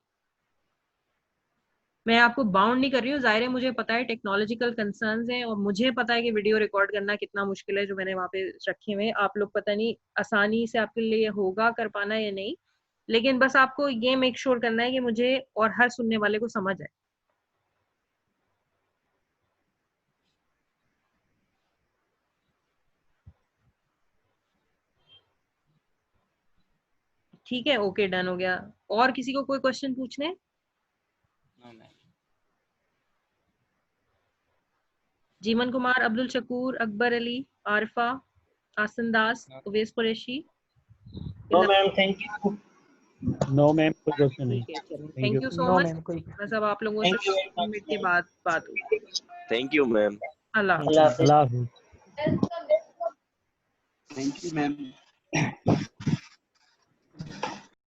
मैं आपको बाउंड नहीं कर रही हूँ, जाहिर है मुझे पता है टेक्नोलॉजिकल कंसर्न्स हैं और मुझे पता है कि वीडियो रिकॉर्ड करना कितना मुश्किल है जो मैंने वहाँ पे रखे हुए हैं। आप लोग पता नहीं आसानी से आपके लिए होगा कर पाना या नहीं, लेकिन बस आपको ये मेक श्योर करना है कि मुझे और हर सुनने वाले को समझ आए। ठीक है, ओके डन हो गया। और किसी को कोई क्वेश्चन पूछने? No ma'am. Jeevan Kumar, Abdul Shakoor, Akbar Ali, Arifa, Asan Das, Uvais Qureshi. No ma'am, thank you. No ma'am, कोई क्वेश्चन नहीं। ठीक है, चलो thank thank you. You so no much. Ma'am कोई बस अब आप लोगों थैंक से यू वेरी मच। मिनट के बाद बात होगी। Thank you ma'am. Allah Allah Hafiz. Allah Hafiz. Thank you ma'am.